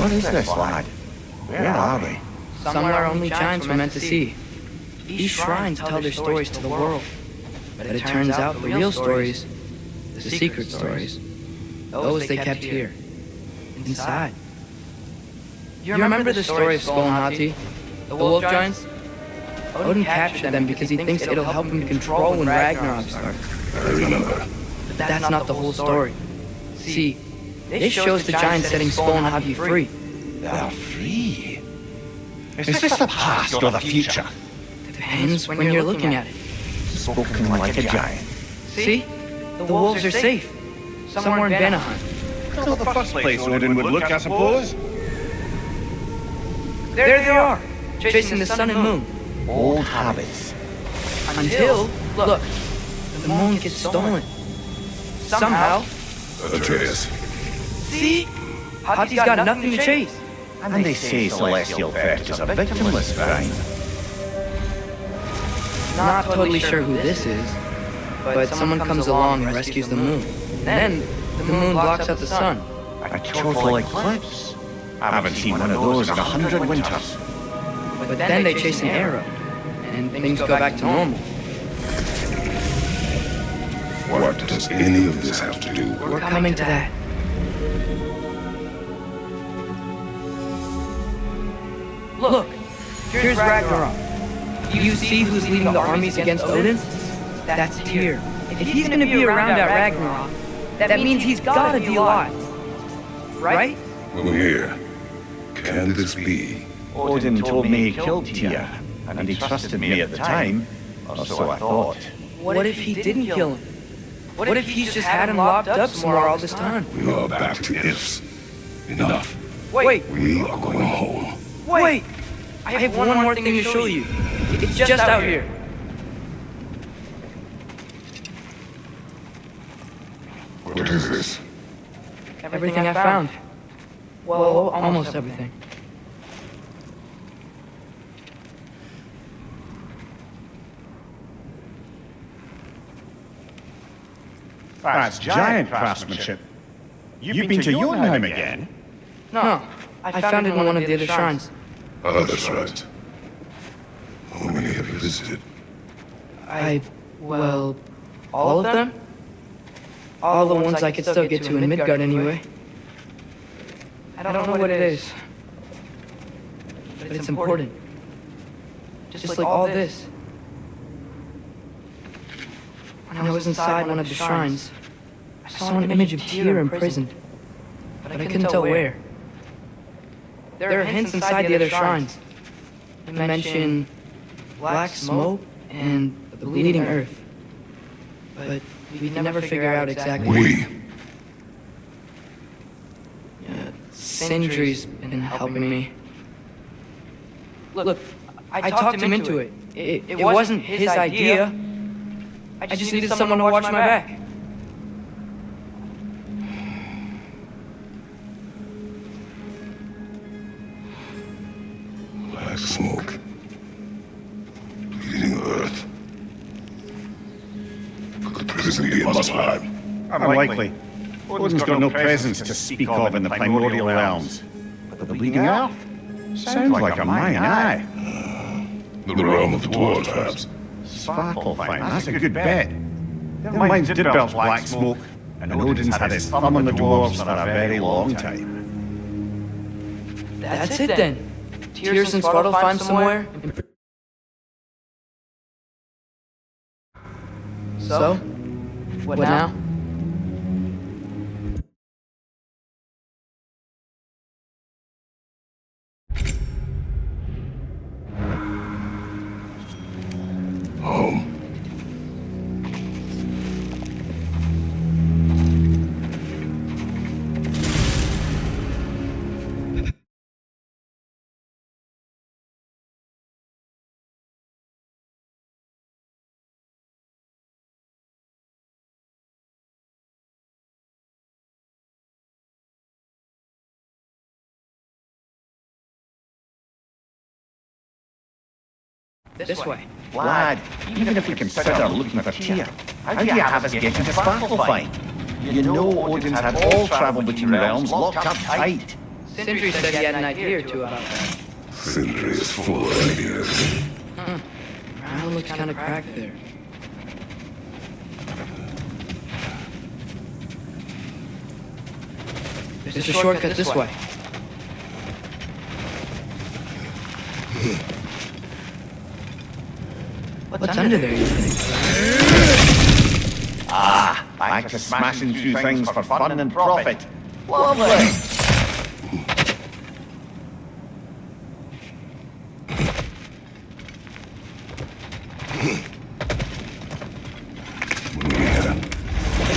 What is this, lad? Where are we? Somewhere only giants were meant to see. These shrines tell their stories to the world. But it turns out the real stories, the secret stories, those they kept here, inside. You remember the story of Skull and Hati, the wolf giants? Odin captured them because he thinks it'll help him control when Ragnarok starts. I remember. But that's not the whole story. See, this shows the giants setting Skull and Hati free. They're free? Is this the past or the future? Depends when you're looking at it. Spoken like a giant. See? The wolves are safe. Somewhere in Vanaheim. Not the first place Odin would look, I suppose. There they are, chasing the sun and moon. Old habits. Until, look, the moon gets stolen. Somehow. Atreus. See? Hati's got nothing to chase. And they say celestial theft is a victimless crime. Not totally sure who this is, but someone comes along and rescues the moon. Then, the moon blocks out the sun. A total eclipse. I haven't seen one of those in 100 winters. But then they chase an arrow, and things go back to normal. What does any of this have to do? We're coming to that. Look, here's Ragnarok. You see who's leading the armies against Odin? That's Tyr. If he's gonna be around at Ragnarok, that means he's gotta be alive. Right? Mimir, can this be? Odin told me he killed Tyr, and he trusted me at the time, or so I thought. What if he didn't kill him? What if he's just had him locked up somewhere all this time? We are back to ifs. Enough. Wait, We are going home. wait! I have one more thing to show you. It's just out here. What is this? Everything I found. Well, almost everything. That's giant craftsmanship. You've been to Jotunheim again? No, I found it in one of the other shrines. Ah, that's right. How many have you visited? Well, all of them? All the ones I could still get to in Midgard anyway. I don't know what it is, but it's important. Just like all this. When I was inside one of the shrines, I saw an image of Tyr imprisoned, but I couldn't tell where. There are hints inside the other shrines. They mention black smoke and the bleeding earth, but we can never figure out exactly. We. Sindri's been helping me. Look, I talked him into it. It wasn't his idea. I just needed someone to watch my back. Black smoke. Bleeding earth. Could prison be in Muspelheim? Unlikely. Odin's got no presence to speak of in the primordial realms. But the bleeding earth? Sounds like a Mayan eye. The realm of the dwarves, perhaps. Svartalfheim, that's a good bet. Their minds did belch black smoke, and Odin's had his thumb on the dwarves for a very long time. That's it then. Tyr's in Svartalfheim somewhere. So? What now? Home. This way. Lad, even if we consider looking for Tyr, how do you have us getting to Svartalfheim? You know Odin's had all travel between realms locked up tight. Sindri said he had an idea or two about that. Sindri is full of ideas. Ground looks kind of cracked there. There's a shortcut this way. What's under there, you think? Ah, back to smashing through things for fun and profit. Lovely!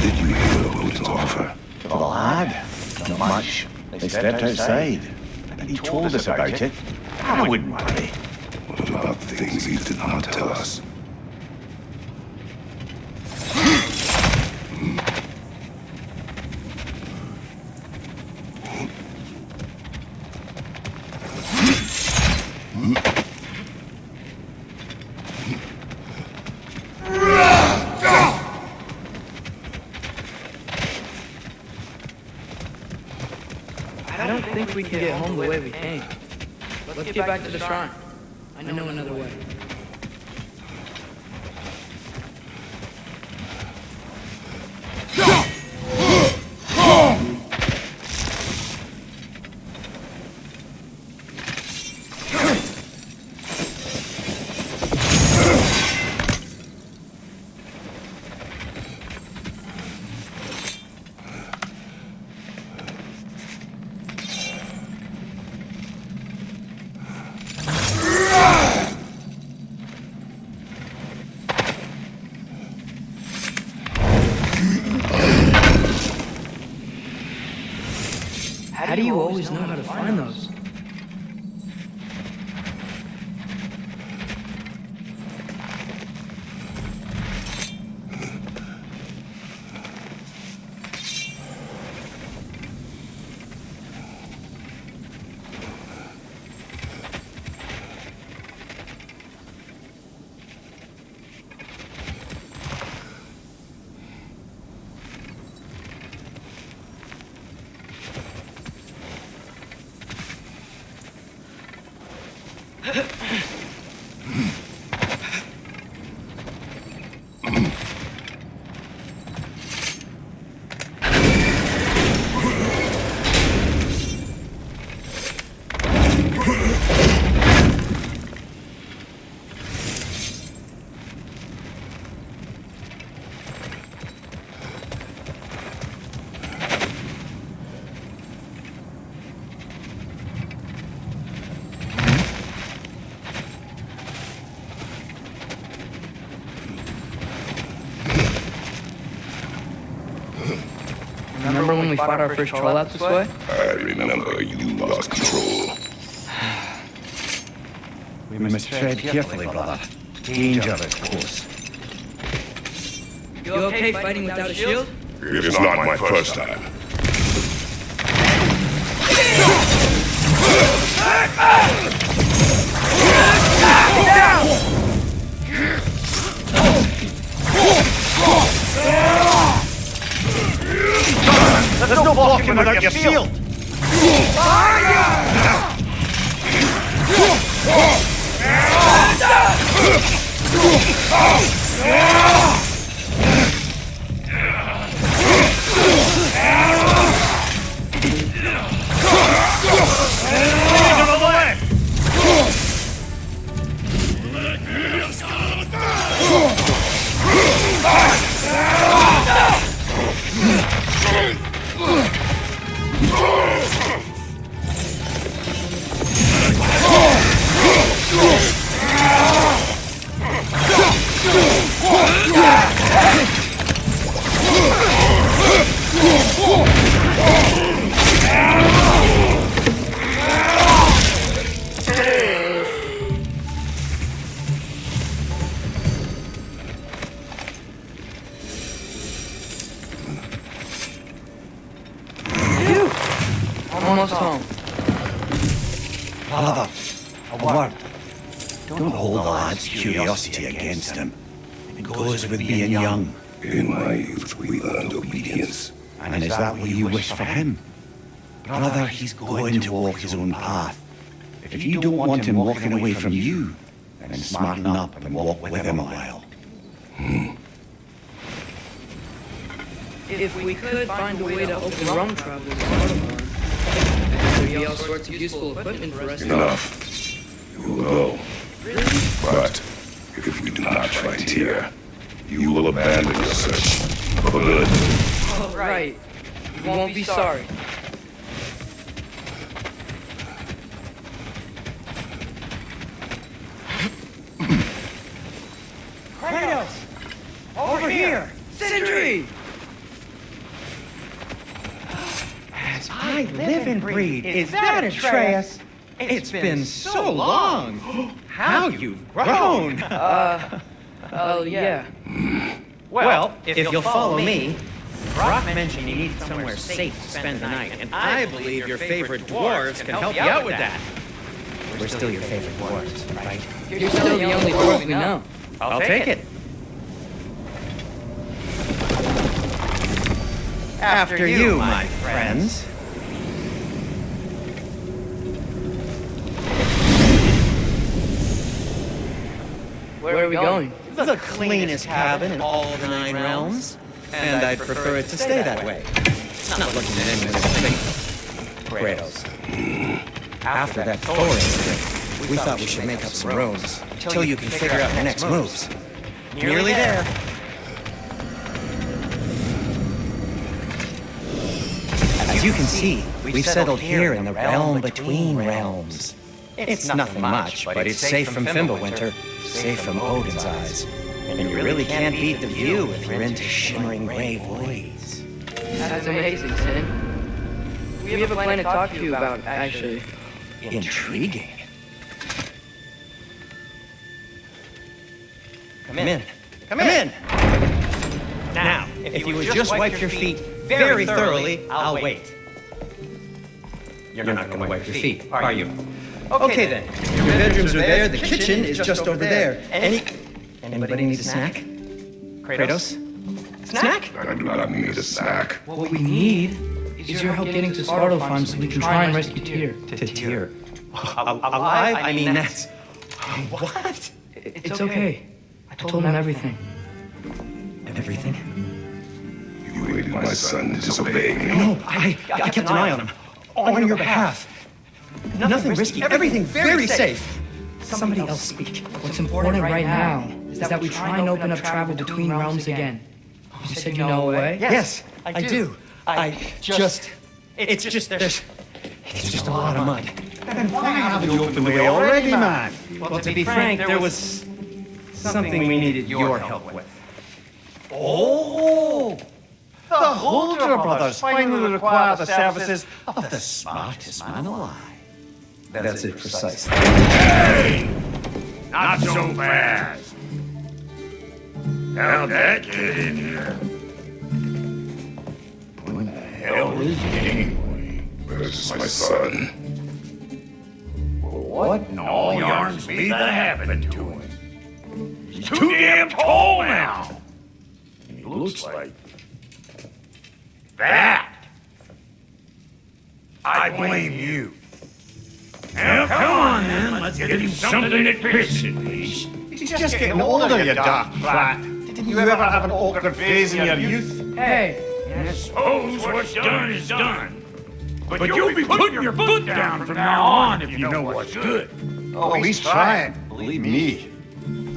Did you hear what to offer? To the lad? Not much. They stepped outside. And he told us about it. I wouldn't worry. What about the things he did not tell us? I don't think we can get home the way we came. Let's get back to the shrine. I know another way. How do you always know how to find those? Remember when we fought our first troll out this way? I remember you lost control. We must tread carefully, brother. Danger is close. You okay fighting without a shield? It is not my first time. There's no blocking without your shield! Almost home. Brother, a word. Don't hold the lad's curiosity against him. It goes with being young. In my youth, we learned obedience. And is that what you wish for him? Brother, he's going to walk his own path. If you don't want him walking away from you, then smarten up and walk with him a while. If we could find a way to open rum travel with Autobahn, there'd be all sorts of useful equipment for us. Enough. You will go. But if we do not fight here, you will abandon your search for good. Oh, right. You won't be sorry. KRATOS! Over here! SINDRI! As I live and breathe, is that Atreus? It's been so long! How you've grown! Oh, yeah. Well, if you'll follow me, Brock mentioned you need somewhere safe to spend the night, and I believe your favorite dwarves can help you out with that. We're still your favorite dwarves, right? You're still the only dwarf we know. I'll take it. After you, my friends. Where are we going? The cleanest cabin in all the 9 realms, and I'd prefer it to stay that way. Not looking at anyone in KRATOS. After that Thor incident, we thought we should make up some roads until you can figure out your next moves. Nearly there. As you can see, we've settled here in the realm between realms. It's nothing much, but it's safe from Fimbulwinter, safe from Odin's eyes. And you really can't beat the view if you're into shimmering gray voids. That's amazing, Sin. We have a plan to talk to you about, actually. Intriguing. Come in. Come in! Now, if you would just wipe your feet very thoroughly, I'll wait. You're not going to wipe your feet, are you? Okay then. Your bedrooms are there, the kitchen is just over there. Anybody need a snack? KRATOS? Snack? I do not need a snack. What we need is your help getting to Svartalfheim so we can try and rescue Tyr. To Tyr? Alive? I mean, that's... What? It's okay. I told him everything. Everything? You aided my son in disobeying me. No, I kept an eye on him. On your behalf. Nothing risky, everything very safe. Somebody else speak. What's important right now is that we try and open up travel between realms again. You said you know a way? Yes, I do. It's just a lot of mud. Then why haven't you opened the way already, man? Well, to be frank, there was something we needed your help with. Oh! The Holder brothers finally require the services of the smartest man alive. That's it precisely. Hey! Not so fast. How'd that get in here? What the hell is he anyway? This is my son. What in all yarns be that happened to him? He's too damn tall now. And he looks like that. I blame you. Now, come on, then. Let's get him something that fits at least. He's just getting older, you daft brat. Didn't you ever have an awkward phase in your youth? Hey! I suppose what's done is done. But you'll be putting your foot down from now on if you know what's good. Oh, he's trying. Believe me.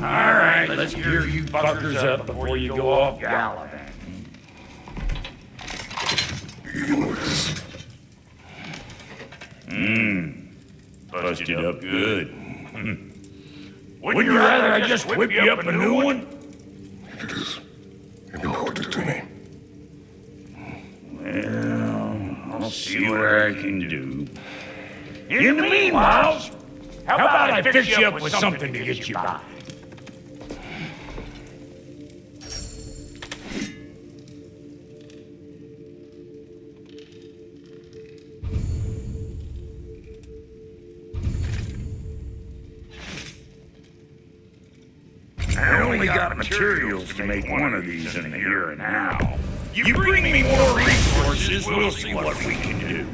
All right, let's gear you fuckers up before you go off gallivanting. Busted up good. Wouldn't you rather I just whip you up a new one? It is important to me. Well, I'll see what I can do. In the meanwhile, how about I fix you up with something to get you by? I only got materials to make one of these in the here and now. You bring me more resources, we'll see what we can do.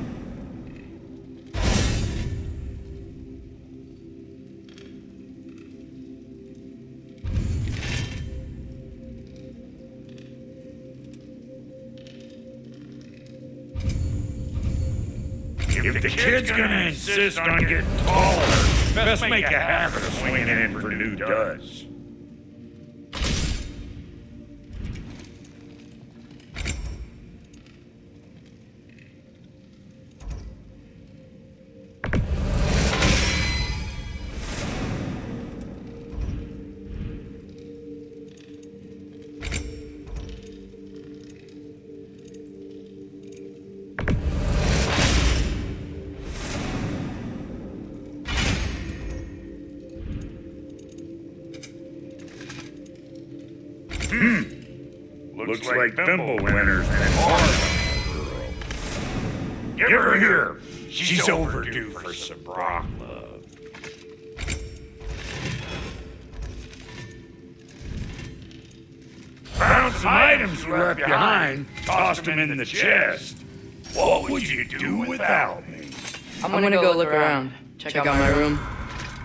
If the kid's gonna insist on getting taller, best make a habit of swinging in for new duds. Looks like thimble winners and girl. Give her here. She's overdue for some rock love. Found some items we left behind, tossed them in the chest. What would you do without me? I'm gonna go look around. Check out my room.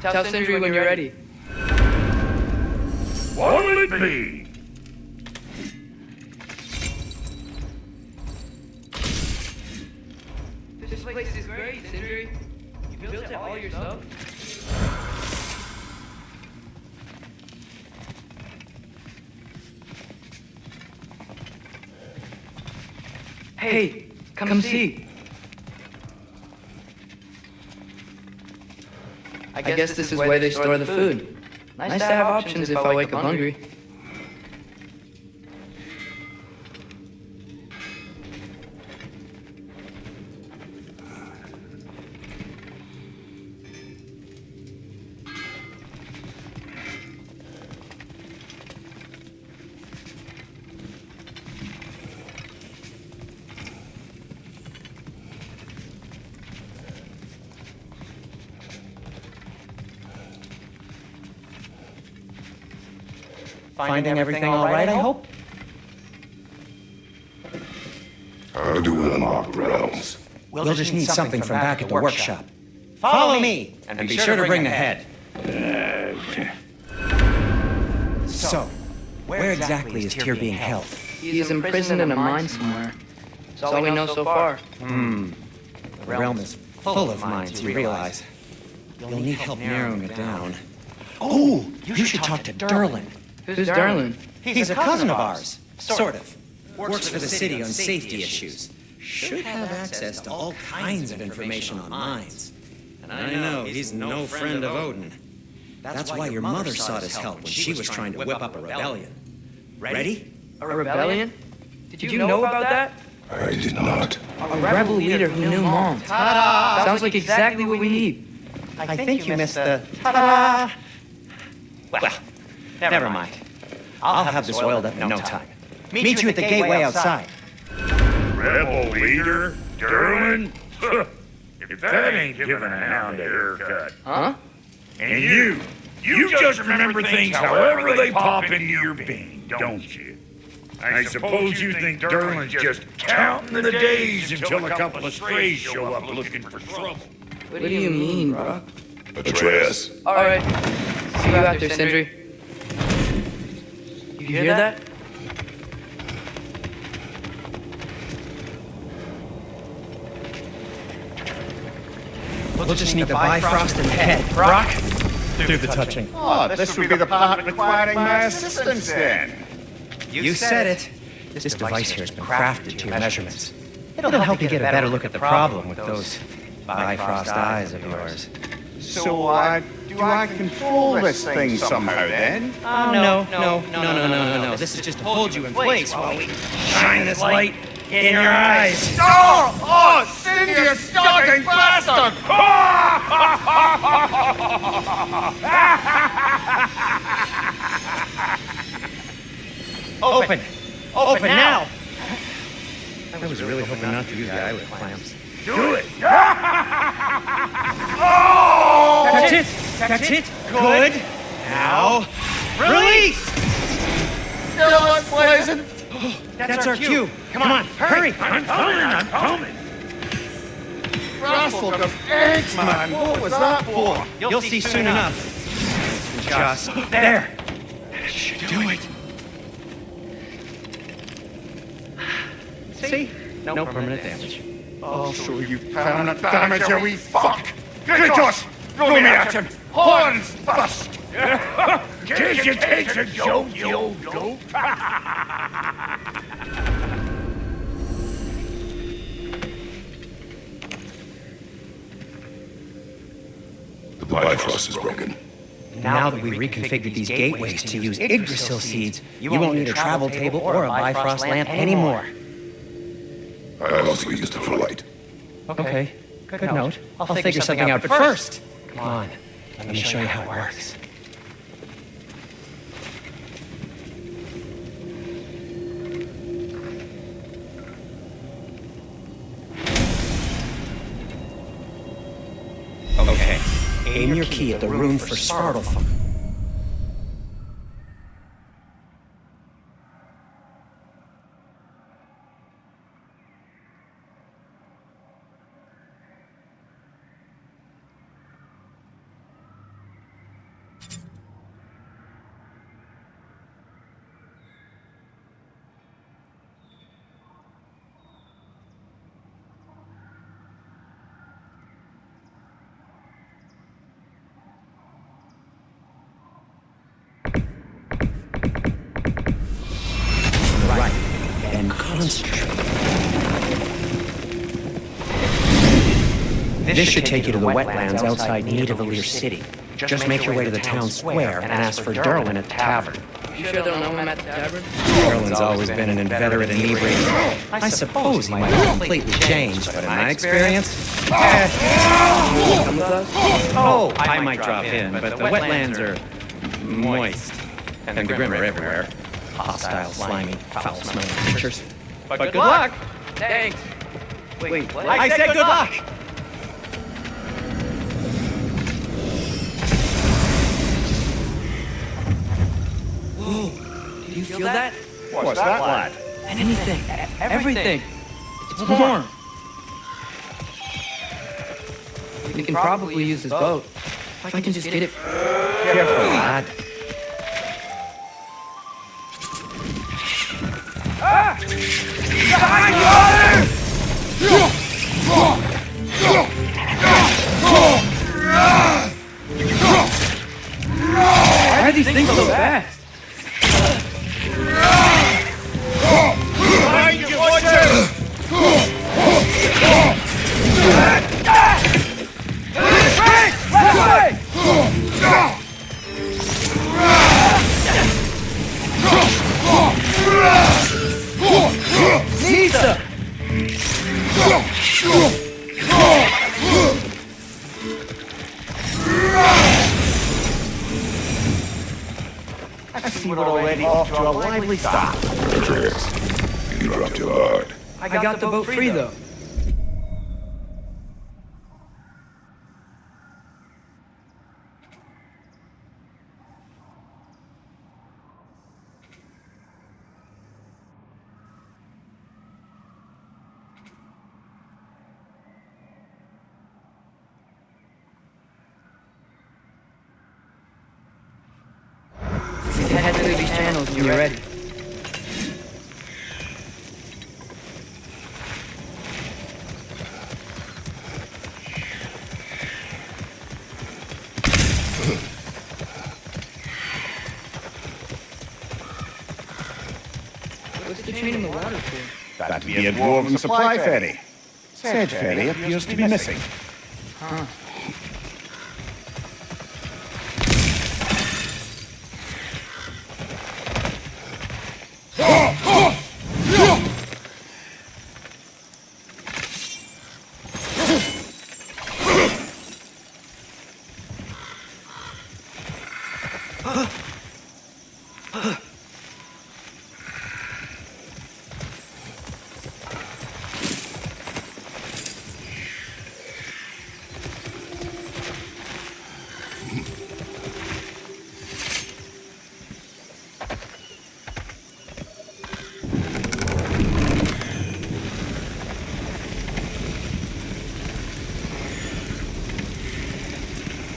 Tell Sindri when you're ready. What'll it be? This place is great, Sindri. You built it all yourself? Hey, come see. I guess this is where they store the food. Nice to have options if I wake up hungry. Finding everything all right, I hope? How do we unlock realms? We'll just need something from back at the workshop. Follow me, and be sure to bring the head. So, where exactly is Tyr being held? He's imprisoned in a mine somewhere. That's all we know so far. The realm is full of mines, you realize. You'll need help narrowing it down. Oh, you should talk to Derlin. Who's Darlin? He's a cousin of ours, sort of. Works for the city on safety issues. Should have access to all kinds of information on mines. And I know he's no friend of Odin. That's why your mother sought his help when she was trying to whip up a rebellion. Ready? A rebellion? Did you know about that? I did not. A rebel leader who knew Mom. Ta-da! Sounds like exactly what we need. I think you missed the ta-da! Well, never mind. I'll have this oiled up in no time. Meet you at the gateway outside. Rebel leader? Derlin? If that ain't giving a hound a haircut. Huh? And you just remember things however they pop into your bean, don't you? I suppose you think Derlin's just counting the days until a couple of strays show up looking for trouble. What do you mean, bro? Atreus. All right. See you out there, Sindri. You hear that? We'll just need the Bifrost and the head. Brock, do the touching. Oh, this would be the part requiring my assistance then. You said it. This device here has been crafted to your measurements. It'll help you get a better look at the problem with those Bifrost eyes of yours. So, do I control this thing somehow then? No. This is just to hold you in place while we shine this light in your eyes. Oh, Cindy, you stalking bastard! Open now! I was really hoping not to use the eyelid clamps. Do it! That's it! Good! Now, release! Still unpleasant. That's our cue. Come on, hurry! I'm coming! Russell, thanks, man. What was that for? You'll see soon enough. Just there. That should do it. See? No permanent damage. I'll show you permanent damage, you wee fuck! KRATOS! Throw me at him! Horns first! Case you takes a joke, you old goat! The Bifrost is broken. Now that we reconfigured these gateways to use Yggdrasil seeds, you won't need a travel table or a Bifrost lamp anymore. I also used it for light. Okay, good note. I'll figure something out, but first, come on, let me show you how it works. Okay, aim your key at the rune for Svartalfheim. This should take you to the wetlands outside Nidavellir City. Just make your way to the town square and ask for Derlin at the tavern. You sure they'll know him at the tavern? Derlin's always been an inveterate inebriator. I suppose he might have completely changed, but in my experience... Come with us? Oh, I might drop in, but the wetlands are moist. And the Grim are everywhere. Hostile, slimy, foul-smelling creatures. But good luck! Thanks. Wait, what? I said good luck! Whoa, do you feel that? What's that, lad? Anything, everything. It's warm. We can probably use this boat. If I can just get it. Careful, lad. Why are these things so fast? Behind you, watchers! Nisa! I see we're already off to a lively start. Atreus, you dropped too hard. I got the boat free though. Head through these channels when you're ready. What's the chain in the water for? That'd be a dwarven supply ferry. Said ferry appears to be missing. Huh.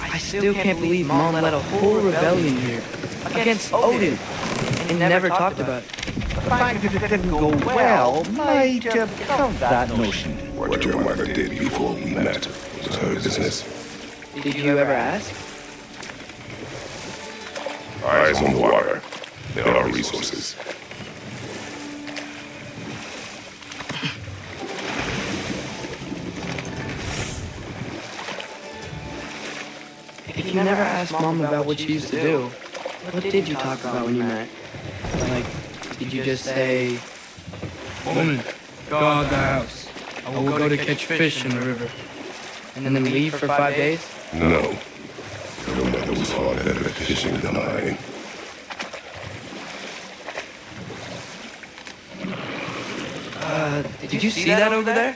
I still can't believe Mom led a whole rebellion here against Odin and never talked about it. fact that it didn't go well might have killed that notion. What your mother did before we met was her business. Did you ever ask? Eyes on the water. There are resources. If you never asked Mom about what she used to do, what did you talk about when you met? Like, did you just say, "Woman, guard the house. I will go to catch fish in the river," and then leave for 5 days? No. Your mother was far better at fishing than I. Did you see that over there?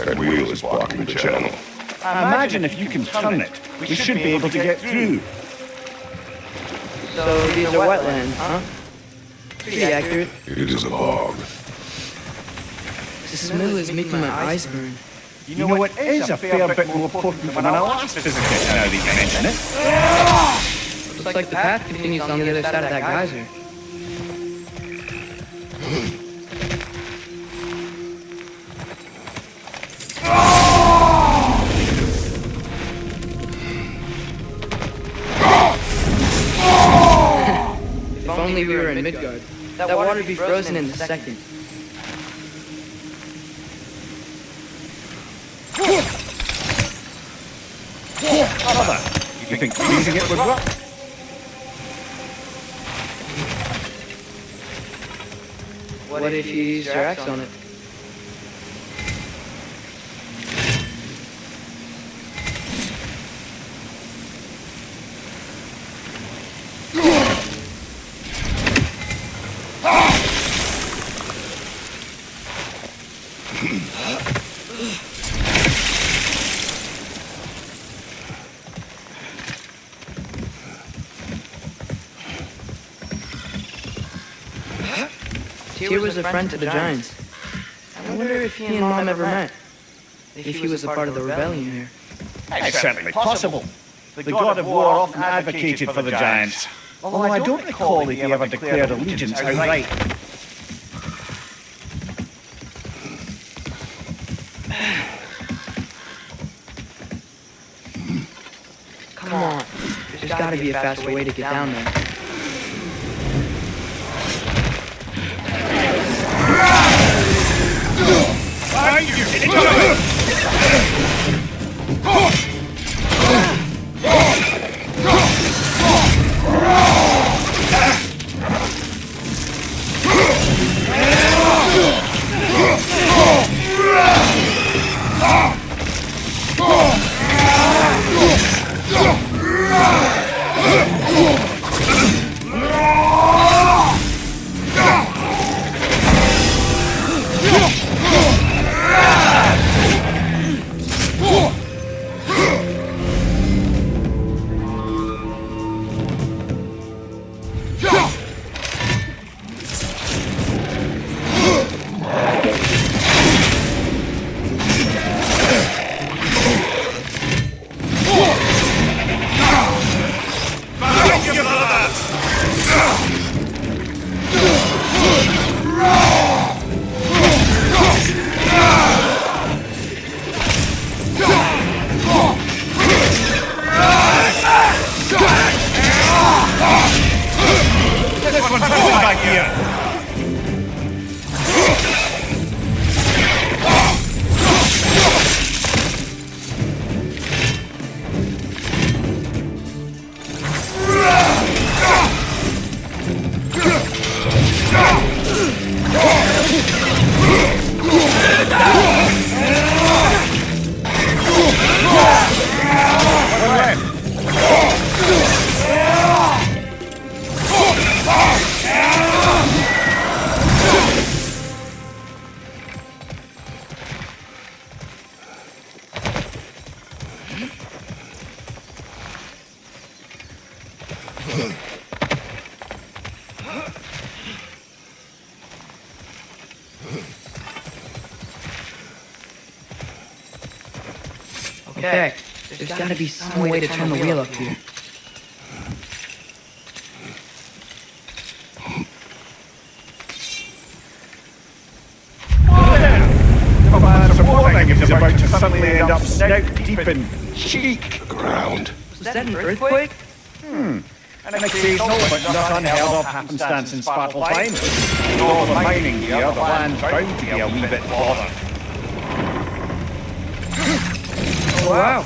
That wheel is blocking the channel. I imagine if you can turn it, we should be able to get through. So these are wetlands, huh? Pretty accurate. It is a bog. The smell is making my eyes burn. You know, it is a fair bit more potent than our last visitor, now that you mention it. Looks like the path continues on the other side of that geyser. If only we were in Midgard, that water would be frozen in a second. Brother, you think freezing it would work? What if you used your axe on it? Tyr was a friend to the Giants. I wonder if he and Mom ever met. If he was a part of the rebellion here. It's certainly possible. The god of war often advocated for the giants. Although I don't recall if he ever declared allegiance outright. Come on. There's gotta be a faster way to get down there. Okay, there's gotta be some way to turn the wheel up here. Come on, some warning if he's about to suddenly end up snout deep in cheek. The ground. Was that an earthquake? An occasional but not unheard of happenstance in Sparkle time. With all the mining gear, the land's bound to be a wee bit bothered. Oh, wow.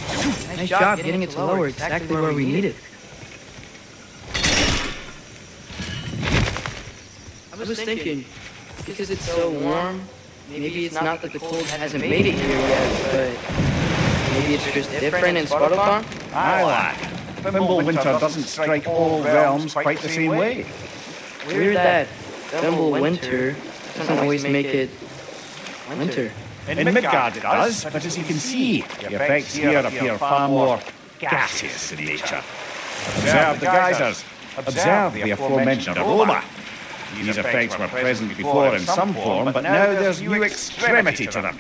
Nice job getting it to lower exactly where we need it. I was thinking, because it's so warm, maybe it's not that the cold hasn't made it here yet, but maybe it's just different in Sparkle. Aye, lad. Thimble winter doesn't strike all realms quite the same way. Weird that Thimble winter doesn't always make it winter. In Midgard it does, but as you can see, the effects here appear far more gaseous in nature. Observe the geysers. Observe the aforementioned aroma. These effects were present before in some form, but now there's new extremity to them.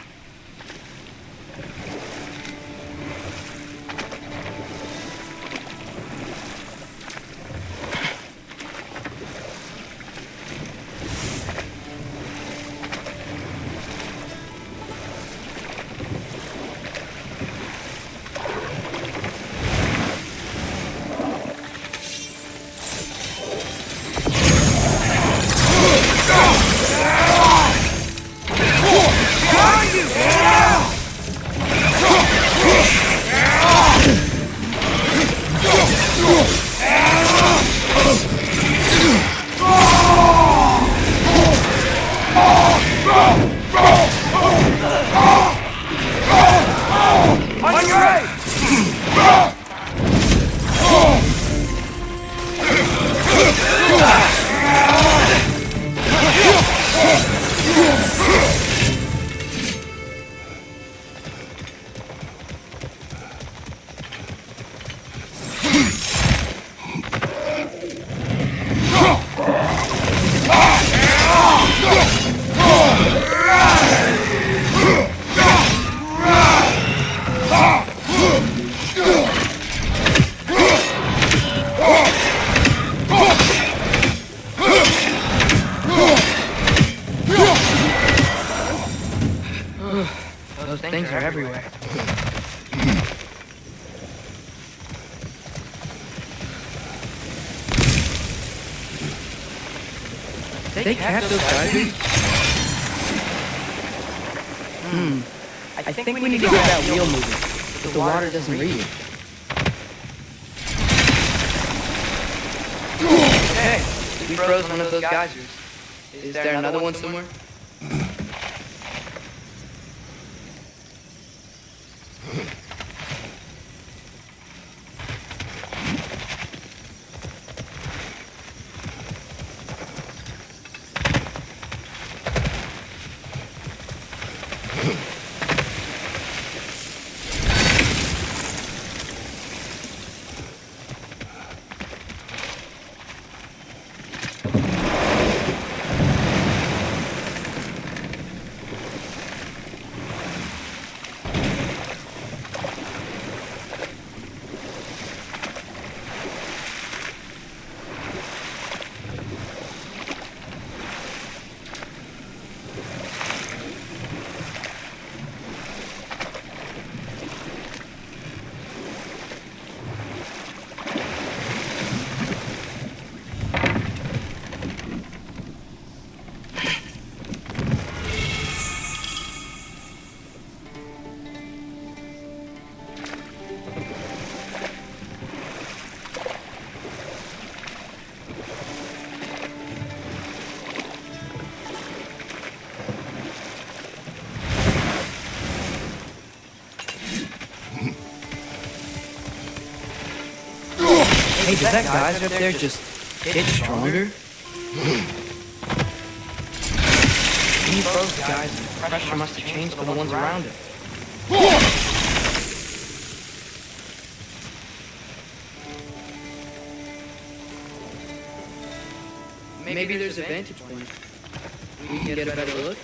Those things are everywhere. They catch those geysers? I think we need to get that wheel moving, but the water doesn't read it. Okay, we froze one of those geysers. Is there another one somewhere? Hey, does that geyser up there just get stronger? He froze the geyser. The pressure must have changed for the ones around it. Maybe there's a vantage point. We can get a better look.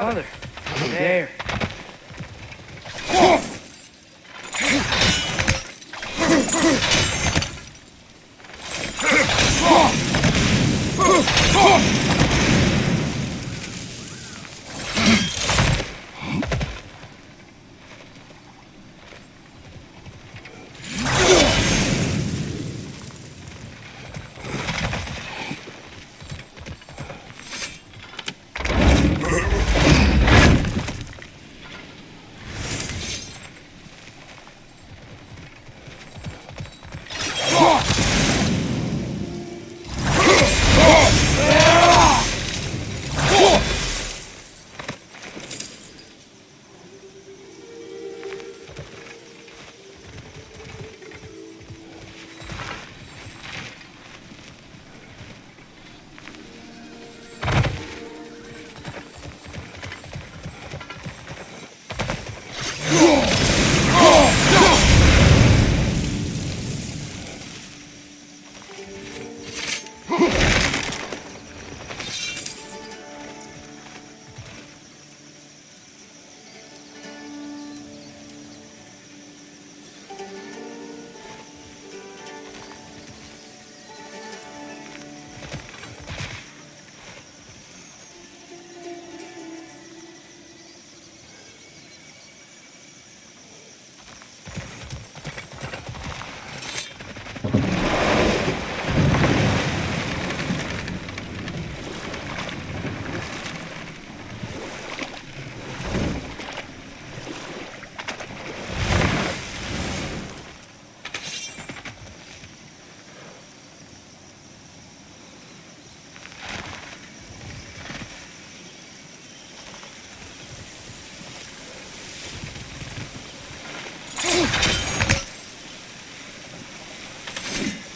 Father, there.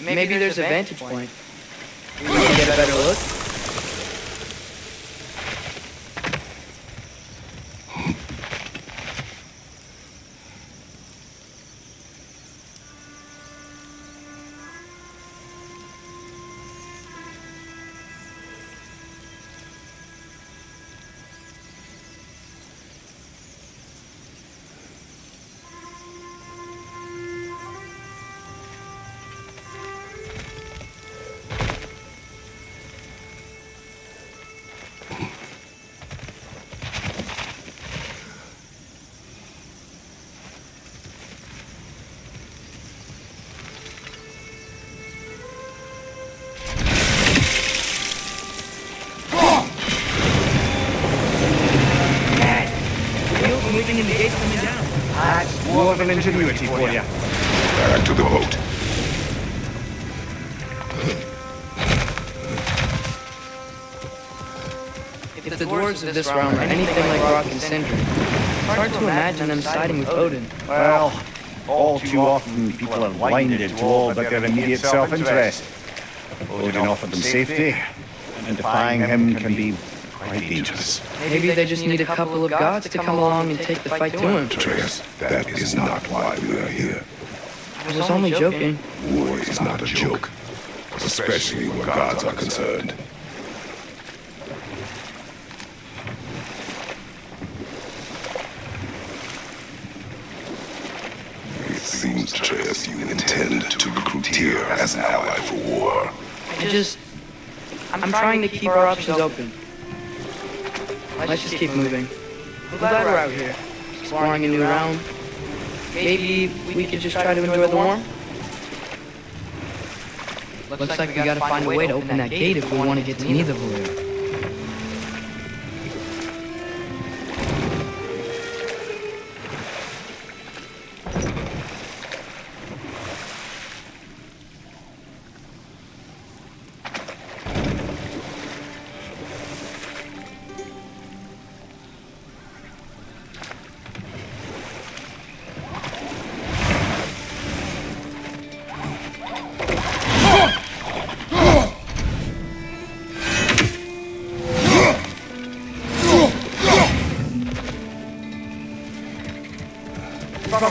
Maybe there's a vantage point. We can get a better look. Moving and the gate's coming down. That's more of an ingenuity for you. Back to the boat. If the dwarves of this realm are anything like Rock and Sindri, it's hard to imagine them siding with Odin. Well, all too often people are blinded to all but their immediate self-interest. Odin offered them safety, and defying him can be quite dangerous. Maybe they just need a couple of gods to come along and take the fight to him. Atreus, that is not why we are here. I was only joking. War is not a joke, especially where gods are concerned. It seems, Atreus, you intend to recruit Tyr as an ally for war. I'm trying to keep our options open. Let's just keep moving. I'm glad we're out here, exploring a new realm. Maybe we could just try to enjoy the warmth. Looks like we gotta find a way to open that gate if we want to get to Nidavellir.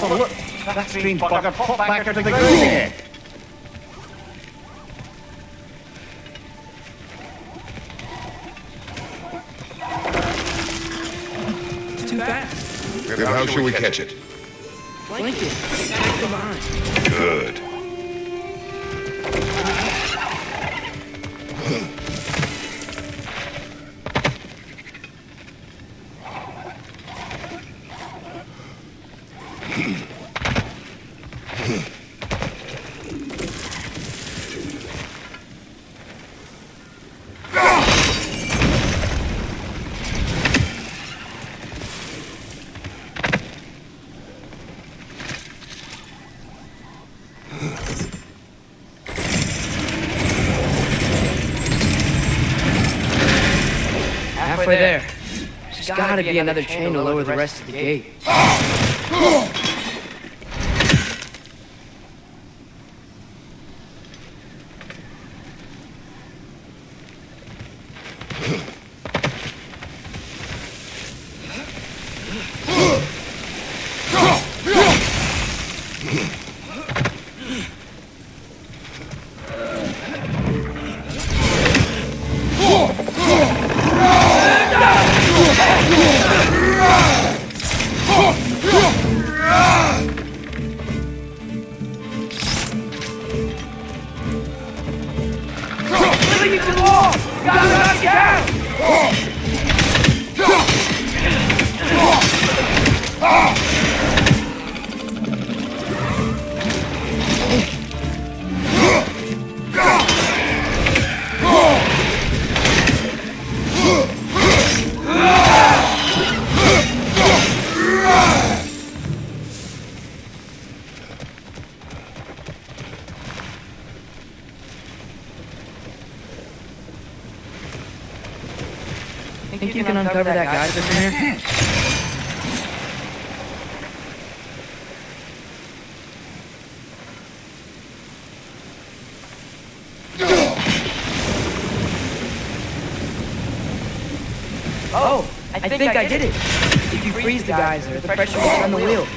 Look, that strange bugger popped back out of the ground again. How shall we catch it? Blanket. Come on. Good. Halfway there. There's gotta be another chain to lower the rest of the gate. Think you can uncover that geyser from here? Oh, I think I did it. If you freeze the geyser, the pressure will turn the wheel.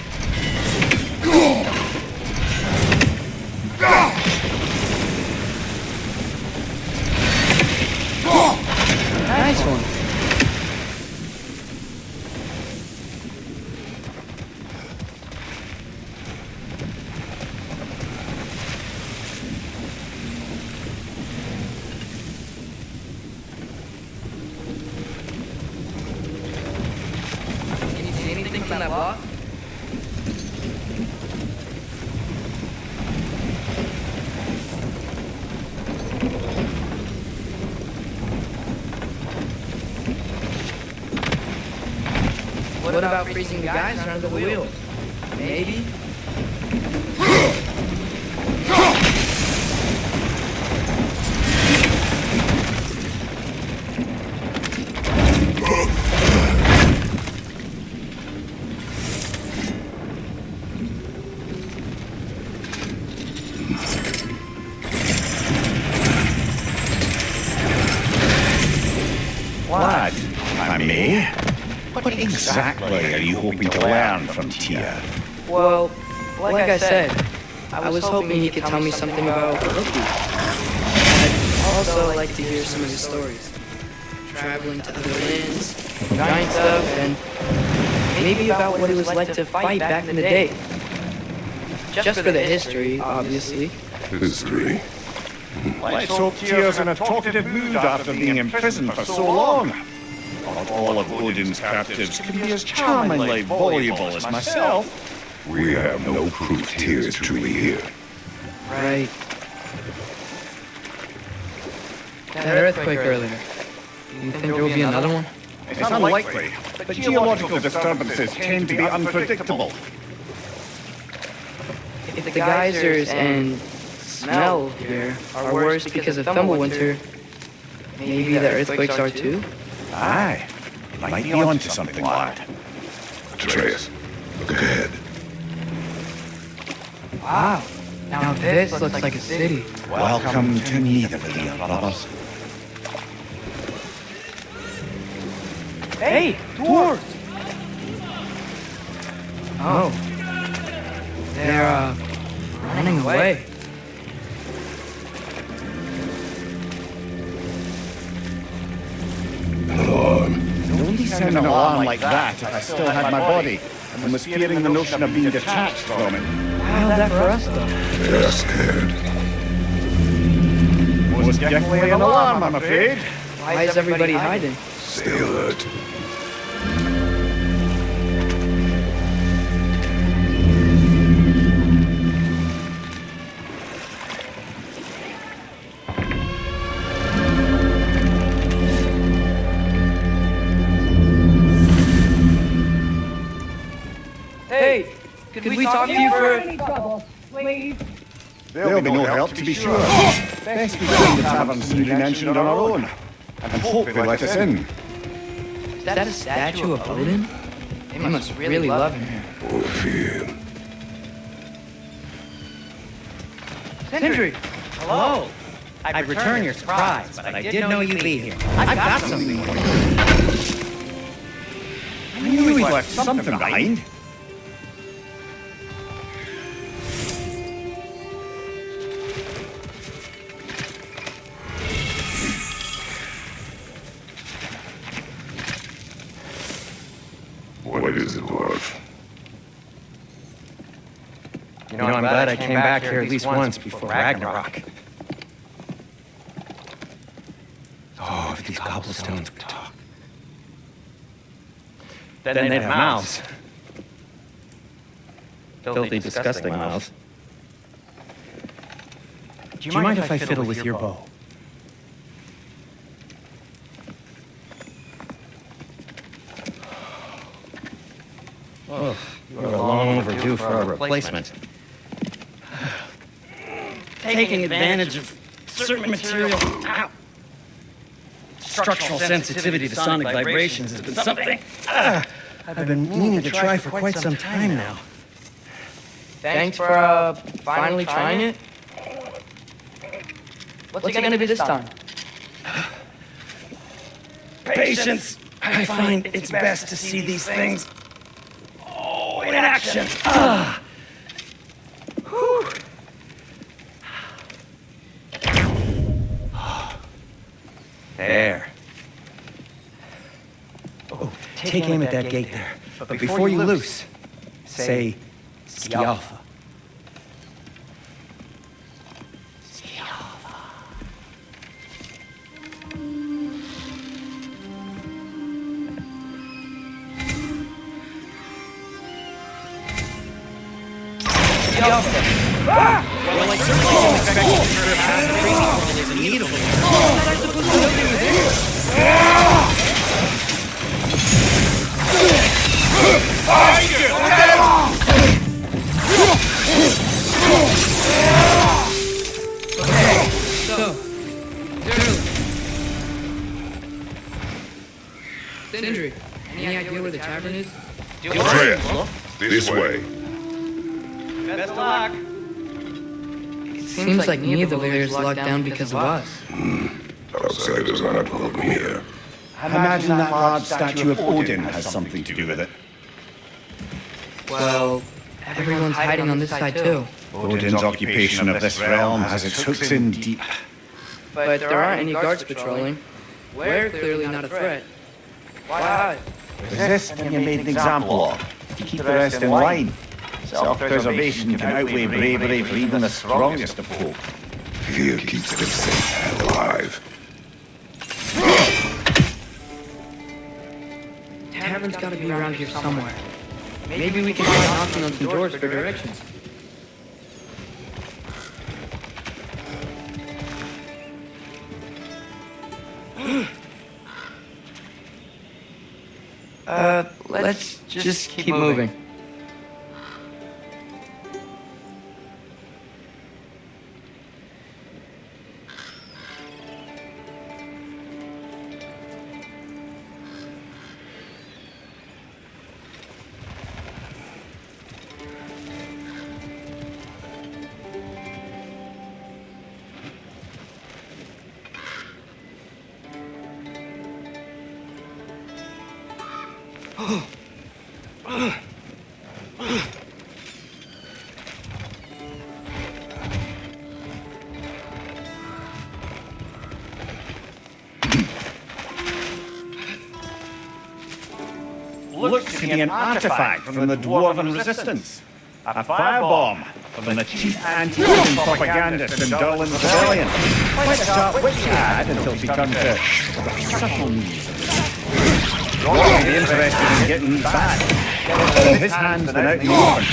Nice one. Can you see anything from that block? What about freezing the geyser under the wheel? Maybe? Lad, if I may, what exactly are you hoping to learn from Tia? Well, like I said, I was hoping he could tell me something about Loki. I'd also like to hear some of his stories. Traveling to other lands, giant stuff, and maybe about what it was like to fight back in the day. Just for the history, obviously. History. Let's hope Tia's in a talkative mood after being imprisoned for so long. Not all of Odin's captives can be as charmingly voluble as myself. We have no proof Tyr is truly here. Right. That earthquake earlier. You think there will be another one? It's unlikely, but geological disturbances tend to be unpredictable. If the geysers and smell here are worse because of Thumbwinter, maybe the earthquakes are too? Aye, you might be onto something, lad. Atreus, look ahead. Wow. Now this looks like a city. Welcome to Nidavellir, brothers. Hey, dwarves! Oh. They're, running away. An alarm. Don't sound an alarm like that if I still had my body. and was fearing the notion of being detached from it. How's that for us, though? They're scared. Most definitely an alarm, I'm afraid. Why is everybody hiding? Stay alert. Hey, could we talk to you for... Any trouble, please. There'll be no help, to be sure. Best we find the tavern Sindri mentioned on our own, and hope they let us in. Is that a statue of Odin? They must really love him here. Oh, fear. Sindri! Hello. I'd return your surprise, but I did know you'd be here. I've got something for you. I knew we'd left something behind. What is it, dwarf? You know, I'm glad I came back here at least once before Ragnarok. Oh, if these cobblestones could talk. Then they'd have mouths. Filthy, disgusting mouths. Do you mind if I fiddle with your bow? Oh, you're long overdue for a replacement. Taking advantage of certain material. Ow. Structural sensitivity to sonic vibrations has been something I've been meaning to try for quite some time now. Thanks for, finally trying it. What's it gonna be this time? Patience. I find it's best to see these things in action. Whew. There. Oh, take aim at that gate there. But before you loose, say Skialfa. Sindri, any idea where the tavern is? Tread. This way. Best of luck. Seems like neither of the layers locked down because of us. Outsiders are not welcome here. I imagine that large statue of Odin has something to do with it. Well, everyone's hiding on this side too. Odin's occupation of this realm has its hooks in deep. But there aren't any guards patrolling. We're clearly not a threat. Why hide? Resist and you're made an example of. To keep the rest in line. Self-preservation can outweigh bravery for even the strongest of folk. Fear keeps them safe and alive. Tavern's gotta be around here somewhere. Maybe we can try knocking on some doors for directions. Let's just keep moving. Looks to be an artifact from the Dwarven Resistance. A firebomb from the chief anti-Odin propagandist in Durlin's rebellion. Quite a sharp witch she had until she turned to subtle means. You'll be interested in getting these back. His hand's been out in the open.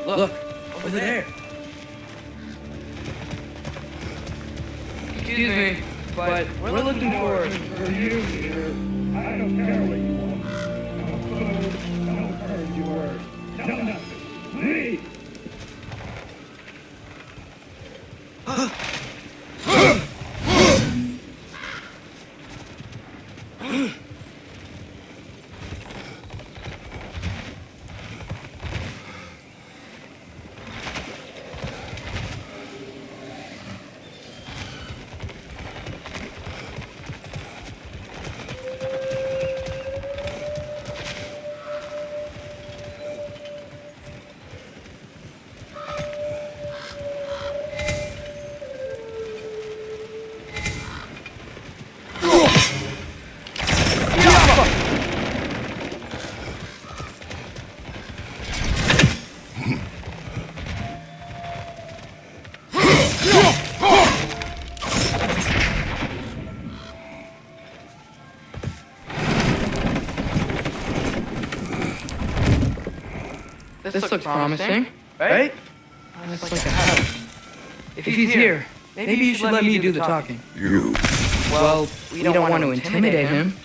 Look, over there. Excuse me, but we're looking for you. I don't care what you want. I don't heard your word. No, nothing. Me! This looks promising, right? It's like a house. If he's here, maybe you should let me do the talking. You. Well, we don't want to intimidate him.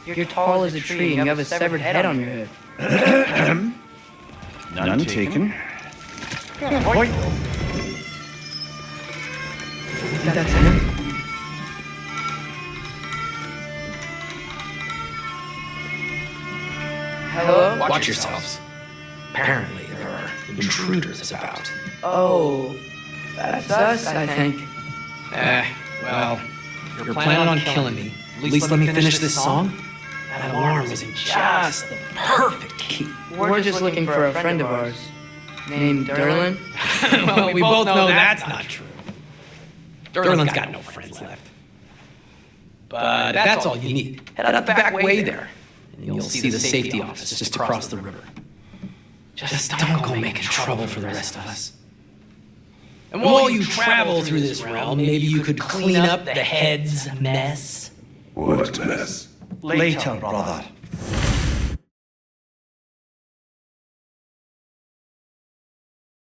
You're tall as a tree and you have a severed head on your head. None taken. Point. That's him. Hello? Watch yourselves. Apparently, there are intruders about. Oh, that's us, I think. Well, if you're planning on killing me, at least let me finish this song. That alarm was in just the perfect key. We're just looking for a friend of ours named Durlin. Well, we both know that's not true. Durlin's got no friends left. But if that's all you need, head out the back way there, and you'll see the safety office just across the river. Just don't go making trouble for the rest of us. And while you travel through this realm, maybe you could clean up the head's mess. What mess? Later, brother.